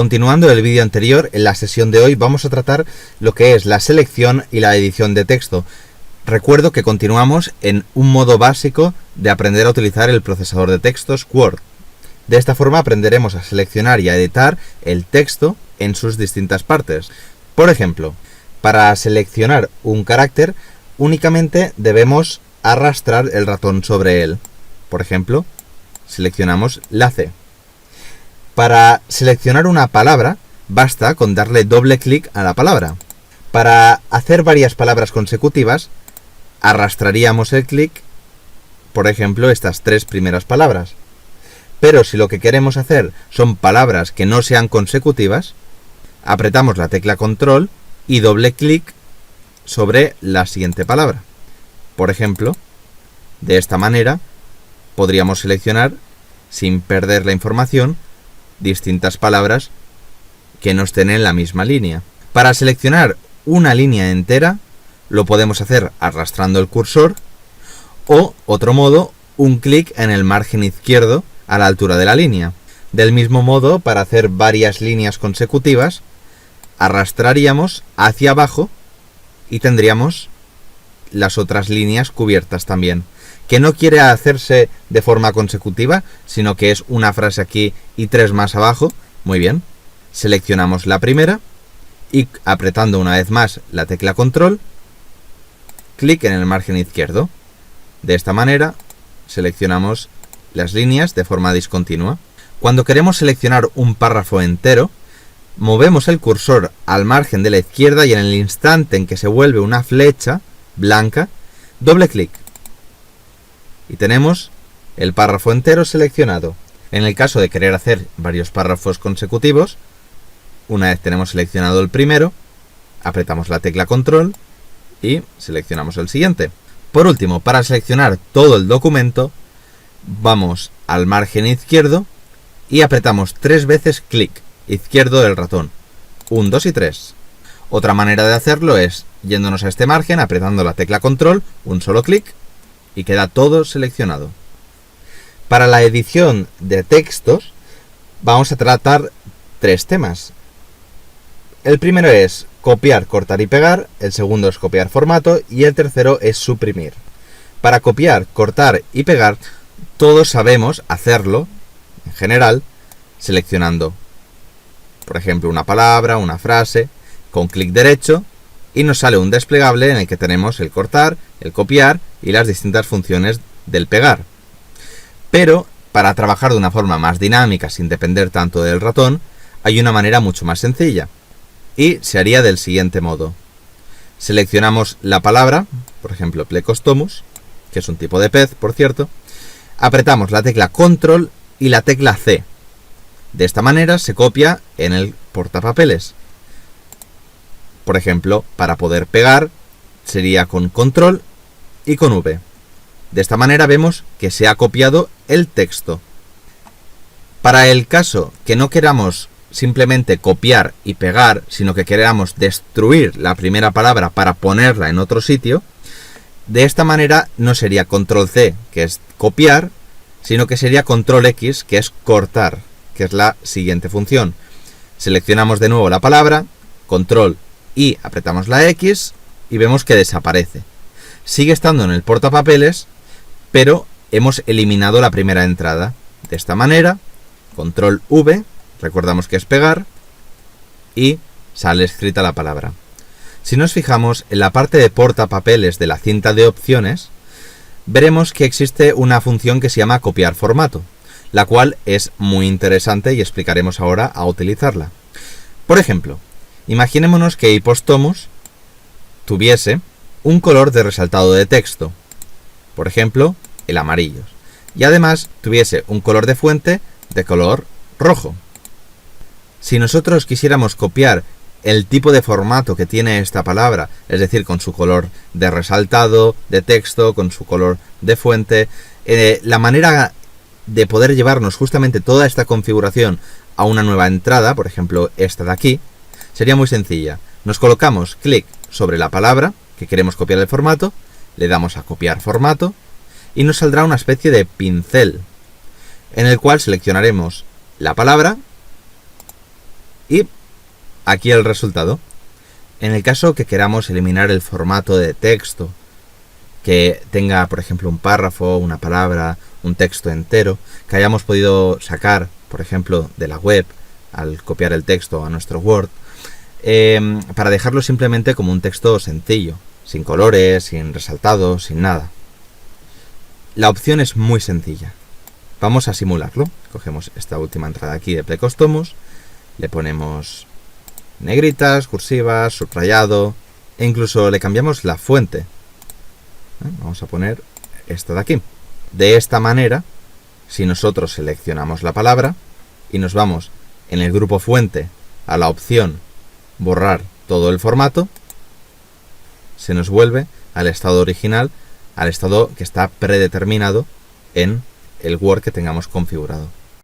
Continuando el vídeo anterior, en la sesión de hoy vamos a tratar lo que es la selección y la edición de texto. Recuerdo que continuamos en un modo básico de aprender a utilizar el procesador de textos Word. De esta forma aprenderemos a seleccionar y a editar el texto en sus distintas partes. Por ejemplo, para seleccionar un carácter únicamente debemos arrastrar el ratón sobre él. Por ejemplo, seleccionamos la C. Para seleccionar una palabra, basta con darle doble clic a la palabra. Para hacer varias palabras consecutivas, arrastraríamos el clic, por ejemplo, estas tres primeras palabras. Pero si lo que queremos hacer son palabras que no sean consecutivas, apretamos la tecla control y doble clic sobre la siguiente palabra. Por ejemplo, de esta manera podríamos seleccionar, sin perder la información, distintas palabras que no estén en la misma línea. Para seleccionar una línea entera, lo podemos hacer arrastrando el cursor o, otro modo, un clic en el margen izquierdo a la altura de la línea. Del mismo modo, para hacer varias líneas consecutivas, arrastraríamos hacia abajo y tendríamos las otras líneas cubiertas también. Que no quiere hacerse de forma consecutiva, sino que es una frase aquí y tres más abajo. Muy bien. Seleccionamos la primera y apretando una vez más la tecla control, clic en el margen izquierdo. De esta manera seleccionamos las líneas de forma discontinua. Cuando queremos seleccionar un párrafo entero, movemos el cursor al margen de la izquierda y en el instante en que se vuelve una flecha blanca, doble clic. Y tenemos el párrafo entero seleccionado. En el caso de querer hacer varios párrafos consecutivos, una vez tenemos seleccionado el primero, apretamos la tecla control y seleccionamos el siguiente. Por último, para seleccionar todo el documento, vamos al margen izquierdo y apretamos 3 veces clic izquierdo del ratón. 1, 2 y 3. Otra manera de hacerlo es yéndonos a este margen, apretando la tecla control, un solo clic y queda todo seleccionado. Para la edición de textos vamos a tratar 3 temas. El primero es copiar, cortar y pegar, el segundo es copiar formato y el tercero es suprimir. Para copiar, cortar y pegar, todos sabemos hacerlo, en general, seleccionando, por ejemplo, una palabra, una frase, con clic derecho, y nos sale un desplegable en el que tenemos el cortar, el copiar y las distintas funciones del pegar. Pero, para trabajar de una forma más dinámica, sin depender tanto del ratón, hay una manera mucho más sencilla, y se haría del siguiente modo. Seleccionamos la palabra, por ejemplo, Plecostomus, que es un tipo de pez, por cierto, apretamos la tecla control y la tecla C. De esta manera se copia en el portapapeles. Por ejemplo, para poder pegar sería con control y con V. De esta manera vemos que se ha copiado el texto. Para el caso que no queramos simplemente copiar y pegar, sino que queramos destruir la primera palabra para ponerla en otro sitio, de esta manera no sería control C, que es copiar, sino que sería control X, que es cortar, que es la siguiente función. Seleccionamos de nuevo la palabra, control y apretamos la X y vemos que desaparece. Sigue estando en el portapapeles, pero hemos eliminado la primera entrada. De esta manera, control V, recordamos que es pegar, y sale escrita la palabra. Si nos fijamos en la parte de portapapeles de la cinta de opciones, veremos que existe una función que se llama copiar formato, la cual es muy interesante y explicaremos ahora a utilizarla. Por ejemplo, imaginémonos que Hipostomus tuviese un color de resaltado de texto, por ejemplo, el amarillo, y además tuviese un color de fuente de color rojo. Si nosotros quisiéramos copiar el tipo de formato que tiene esta palabra, es decir, con su color de resaltado de texto, con su color de fuente, la manera de poder llevarnos justamente toda esta configuración a una nueva entrada, por ejemplo esta de aquí, sería muy sencilla. Nos colocamos clic sobre la palabra que queremos copiar el formato, le damos a copiar formato y nos saldrá una especie de pincel en el cual seleccionaremos la palabra Y aquí el resultado. En el caso que queramos eliminar el formato de texto, que tenga, por ejemplo, un párrafo, una palabra, un texto entero, que hayamos podido sacar, por ejemplo, de la web al copiar el texto a nuestro Word, para dejarlo simplemente como un texto sencillo, sin colores, sin resaltados, sin nada. La opción es muy sencilla. Vamos a simularlo. Cogemos esta última entrada aquí de Plecostomos, le ponemos negritas, cursivas, subrayado, e incluso le cambiamos la fuente. Vamos a poner esta de aquí. De esta manera, si nosotros seleccionamos la palabra y nos vamos en el grupo fuente a la opción borrar todo el formato, se nos vuelve al estado original, al estado que está predeterminado en el Word que tengamos configurado.